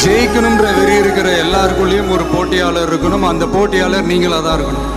ஜெயிக்கணும்ன்ற வெறி இருக்கிற எல்லாருக்குள்ளேயும் ஒரு போட்டியாளர் இருக்கணும். அந்த போட்டியாளர் நீங்களா தான் இருக்கணும்.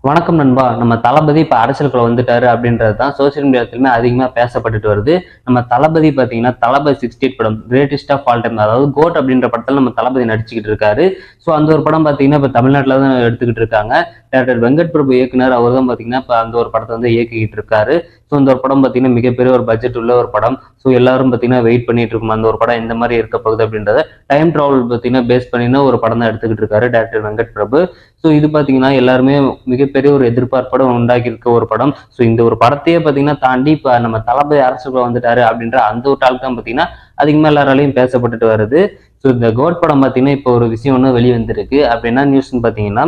வணக்கம் நண்பா. நம்ம தளபதி இப்போ அரசியலுக்குள்ள வந்துட்டாரு அப்படின்றது தான் சோசியல் மீடியாத்திலுமே அதிகமாக பேசப்பட்டுட்டு வருது. நம்ம தளபதி பார்த்தீங்கன்னா தளபதி 68 படம் கிரேட்டஸ்ட் ஆஃப் ஆல் டைம், அதாவது கோட் அப்படின்ற படத்தில் நம்ம தளபதி நடிச்சுக்கிட்டு இருக்காரு. ஸோ அந்த ஒரு படம் பார்த்தீங்கன்னா இப்போ தமிழ்நாட்டில் தான் எடுத்துக்கிட்டு இருக்காங்க. டைரக்டர் வெங்கட் பிரபு இயக்குனர், அவர் தான் பார்த்தீங்கன்னா இப்போ அந்த ஒரு படத்தை வந்து இயக்கிக்கிட்டு இருக்காரு. ஸோ இந்த ஒரு படம் பார்த்தீங்கன்னா மிகப்பெரிய ஒரு பட்ஜெட் உள்ள ஒரு படம். ஸோ எல்லாரும் பார்த்தீங்கன்னா வெயிட் பண்ணிட்டு இருக்கும் அந்த ஒரு படம் இந்த மாதிரி இருக்க போகுது அப்படின்றத. டைம் டிராவல் பார்த்தீங்கன்னா பேஸ் பண்ணினா ஒரு படம் தான் எடுத்துக்கிட்டு இருக்காரு டைரக்டர் வெங்கட் பிரபு. ஸோ இது பார்த்தீங்கன்னா எல்லாருமே மிகப்பெரிய ஒரு எதிர்பார்ப்போட உண்டாக்கி இருக்க ஒரு படம். ஸோ இந்த ஒரு படத்தையே பார்த்தீங்கன்னா தாண்டி இப்போ நம்ம தளபதி அரசுக்குள்ள வந்துட்டாரு அப்படின்ற அந்த ஒரு டாக் தான் பார்த்தீங்கன்னா அதிகமாக எல்லாராலையும் பேசப்பட்டுட்டு வருது. ஸோ இந்த கோட் படம் பார்த்தீங்கன்னா இப்போ ஒரு விஷயம் ஒன்று வெளிவந்திருக்கு. அப்படின்னா நியூஸ்ன்னு பார்த்தீங்கன்னா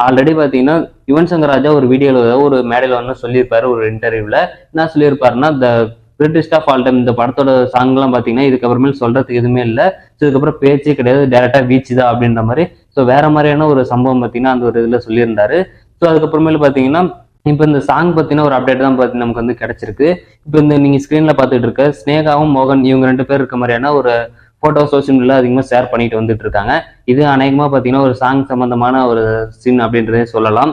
ஆல்ரெடி பார்த்தீங்கன்னா யுவன் சங்கர் ராஜா ஒரு வீடியோவில் ஒரு மேடையில் ஒன்று சொல்லியிருப்பாரு, ஒரு இன்டர்வியூவில் என்ன சொல்லியிருப்பாருன்னா, the greatest of all time இந்த படத்தோட சாங்லாம் பார்த்தீங்கன்னா இதுக்கப்புறமேல் சொல்றதுக்கு எதுவுமே இல்லை. ஸோ இதுக்கப்புறம் பேச்சே கிடையாது, டேரக்டா வீச்சு தான் அப்படின்ற மாதிரி. ஸோ வேற மாதிரியான ஒரு சம்பவம் பார்த்தீங்கன்னா அந்த ஒரு இதில் சொல்லியிருந்தாரு. ஸோ அதுக்கப்புறமேல பார்த்தீங்கன்னா இப்போ இந்த சாங் பார்த்தீங்கன்னா ஒரு அப்டேட் தான் பார்த்து நமக்கு வந்து கிடைச்சிருக்கு. இப்போ இந்த நீங்க ஸ்க்ரீன்ல பார்த்துட்டு இருக்க ஸ்னேகாவும் மோகன் இவங்க 2 பேர் இருக்க மாதிரியான ஒரு போட்டோ சோசியல் மீடியாவில் அதிகமாக ஷேர் பண்ணிட்டு வந்துட்டு இருக்காங்க. இது அநேகமாக பார்த்தீங்கன்னா ஒரு சாங் சம்பந்தமான ஒரு சீன் அப்படின்றதே சொல்லலாம்.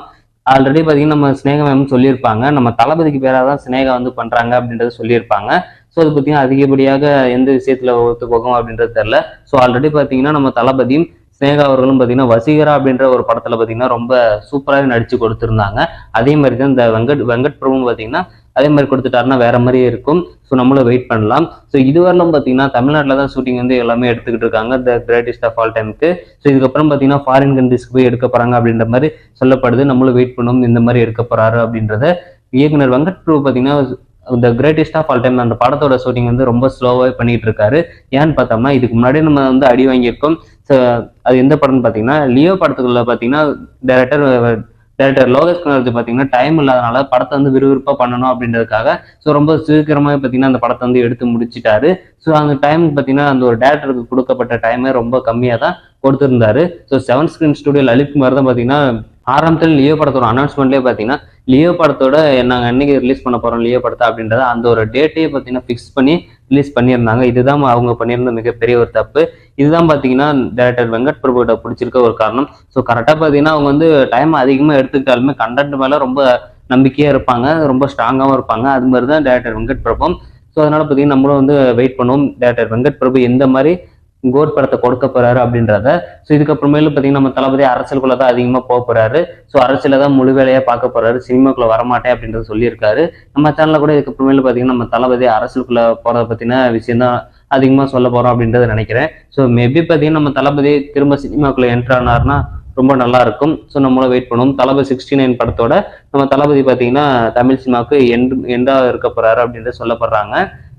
ஆல்ரெடி பார்த்தீங்கன்னா நம்ம ஸ்னேகா மேம் சொல்லியிருப்பாங்க, நம்ம தளபதிக்கு பேராக தான் ஸ்னேகா வந்து பண்றாங்க அப்படின்றத சொல்லியிருப்பாங்க. ஸோ அது பார்த்தீங்கன்னா அதிகப்படியாக எந்த விஷயத்துல ஒத்து போகும் அப்படின்றது தெரியல. ஸோ ஆல்ரெடி பார்த்தீங்கன்னா நம்ம தளபதியும் ஸ்னேகா அவர்களும் பார்த்தீங்கன்னா வசீகரா அப்படின்ற ஒரு படத்துல பார்த்தீங்கன்னா ரொம்ப சூப்பராக நடிச்சு கொடுத்துருந்தாங்க. அதே மாதிரி தான் இந்த வெங்கட் பிரபுவும் பார்த்தீங்கன்னா அதே மாதிரி கொடுத்துட்டாருன்னா வேற மாதிரியே இருக்கும். ஸோ நம்மளும் வெயிட் பண்ணலாம். ஸோ இதுவரையிலும் பார்த்தீங்கன்னா தமிழ்நாட்டில் தான் ஷூட்டிங் வந்து எல்லாமே எடுத்துக்கிட்டு இருக்காங்க த கிரேட்டஸ்ட் ஆஃப் ஆல் டைமுக்கு. ஸோ இதுக்கப்புறம் பார்த்தீங்கன்னா ஃபாரின் கண்ட்ரிஸ்க்கு போய் எடுக்க போறாங்க அப்படின்ற மாதிரி சொல்லப்படுது. நம்மளும் வெயிட் பண்ணும் இந்த மாதிரி எடுக்க போறாரு அப்படின்றத. இயக்குனர் வெங்கட் பிரபு பார்த்தீங்கன்னா the greatest of all time அந்த படத்தோட ஷூட்டிங் வந்து ரொம்ப ஸ்லோவாக பண்ணிட்டு இருக்காரு. ஏன்னு பார்த்தோம்னா இதுக்கு முன்னாடி நம்ம வந்து அடி வாங்கியிருக்கோம். அது எந்த படம்னு பார்த்தீங்கன்னா லியோ படத்துக்குள்ள பார்த்தீங்கன்னா டைரக்டர் லோகேஷ் கனகராஜ் பார்த்தீங்கன்னா டைம் இல்லாதனால படத்தை வந்து விறுவிறுப்பாக பண்ணணும் அப்படின்றதுக்காக ஸோ ரொம்ப சீக்கிரமாக பார்த்தீங்கன்னா அந்த படத்தை வந்து எடுத்து முடிச்சிட்டாரு. ஸோ அந்த டைம் பார்த்தீங்கன்னா அந்த ஒரு டேரக்டருக்கு கொடுக்கப்பட்ட டைமே ரொம்ப கம்மியாக தான் கொடுத்துருந்தாரு. ஸோ 7 ஸ்கிரீன் ஸ்டுடியோ லலித்குமார் தான் பார்த்தீங்கன்னா ஆரம்பத்தில் லியோ படத்தோட அனௌன்ஸ்மெண்ட்லேயே பார்த்தீங்கன்னா லியோ படத்தோட நாங்கள் என்னைக்கு ரிலீஸ் பண்ண போகிறோம் லியோ படத்தை அப்படின்றத அந்த ஒரு டேட்டையே பார்த்தீங்கன்னா ஃபிக்ஸ் பண்ணி ரிலீஸ் பண்ணியிருந்தாங்க. இதுதான் அவங்க பண்ணியிருந்த மிகப்பெரிய ஒரு தப்பு. இதுதான் பார்த்தீங்கன்னா டைரக்டர் வெங்கட் பிரபு கிட்ட பிடிச்சிருக்க ஒரு காரணம். ஸோ கரெக்டாக பார்த்தீங்கன்னா அவங்க வந்து டைம் அதிகமாக எடுத்துக்கிட்டாலுமே கண்டென்ட் மேலே ரொம்ப நம்பிக்கையாக இருப்பாங்க, ரொம்ப ஸ்ட்ராங்காகவும் இருப்பாங்க. அது மாதிரி தான் டைரக்டர் வெங்கட் பிரபு. ஸோ அதனால பார்த்தீங்கன்னா நம்மளும் வந்து வெயிட் பண்ணுவோம் டைரக்டர் வெங்கட் பிரபு எந்த மாதிரி கோட் படத்தை கொடுக்க போறாரு அப்படின்றத. ஸோ இதுக்கப்புறமேலும் பார்த்தீங்கன்னா நம்ம தளபதி அரசியலுக்குள்ள தான் அதிகமாக போக போறாரு. ஸோ அரசியல தான் முழு வேலையா பார்க்க போறாரு, சினிமாக்குள்ள வரமாட்டேன் அப்படின்றத சொல்லியிருக்காரு. நம்ம சேனல்ல கூட இதுக்கப்புறமேலும் பார்த்தீங்கன்னா நம்ம தளபதி அரசியலுக்குள்ள போறதை பத்தின விஷயம் தான் அதிகமாக சொல்ல போறோம் அப்படின்றத நினைக்கிறேன். ஸோ மேபி பார்த்தீங்கன்னா நம்ம தளபதி திரும்ப சினிமாக்குள்ள என்ட்ரு ஆனார்னா ரொம்ப நல்லா இருக்கும். ஸோ நம்மளும் வெயிட் பண்ணுவோம். தளபதி 69 படத்தோட நம்ம தளபதி பார்த்தீங்கன்னா தமிழ் சினிமாவுக்கு எண்டா இருக்க போறாரு அப்படின்றத சொல்லப்படுறாங்க.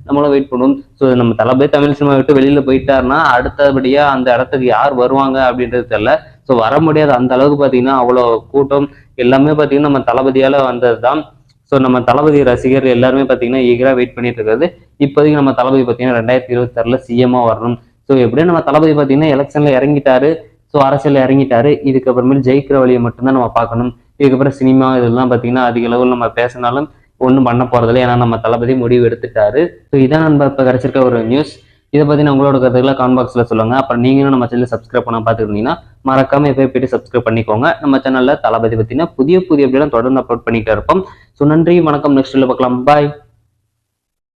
நம்மளும் வெயிட் பண்ணுவோம். ஸோ நம்ம தளபதி தமிழ் சினிமா விட்டு வெளியில போயிட்டாருன்னா அடுத்தபடியா அந்த இடத்துக்கு யார் வருவாங்க அப்படின்றது தெரியல. ஸோ வர முடியாது அந்த அளவுக்கு பார்த்தீங்கன்னா அவ்வளோ கூட்டம் எல்லாமே பார்த்தீங்கன்னா நம்ம தளபதியால வந்தது தான். ஸோ நம்ம தளபதி ரசிகர் எல்லாருமே பார்த்தீங்கன்னா ஈகரா வெயிட் பண்ணிட்டு இருக்கிறது. இப்போதைக்கு நம்ம தளபதி பார்த்தீங்கன்னா 2026 சிஎம்மா வரணும். ஸோ எப்படியும் நம்ம தளபதி பார்த்தீங்கன்னா எலெக்ஷன்ல இறங்கிட்டாரு. ஸோ அரசியல் இறங்கிட்டாரு. இதுக்கப்புறமேல் ஜெயிக்கிற வழியை மட்டும்தான் நம்ம பார்க்கணும். இதுக்கப்புறம் சினிமா இதெல்லாம் பார்த்தீங்கன்னா அதிக அளவில் நம்ம பேசினாலும் ஒன்றும் பண்ண போறதில்லை. ஏன்னா நம்ம தளபதி முடிவு எடுத்துட்டாரு. ஸோ இதான் நம்ம இப்போ கிடைச்சிருக்க ஒரு நியூஸ். இதை பற்றி உங்களோட கருத்துக்களை கமெண்ட் பாக்ஸில் சொல்லுங்க. அப்புறம் நீங்களும் நம்ம சேனல் சப்ஸ்கிரைப் பண்ண பார்த்துருந்தீங்கன்னா மறக்காம எப்போ போயிட்டு சப்ஸ்கிரைப் பண்ணிக்கோங்க. நம்ம சேனல்ல தளபதி பற்றினா புதிய அப்டேட்லாம் தொடர்ந்து அப்லோட் பண்ணிக்கிட்டே இருப்போம். ஸோ நன்றி, வணக்கம். நெக்ஸ்ட் பார்க்கலாம். பாய்.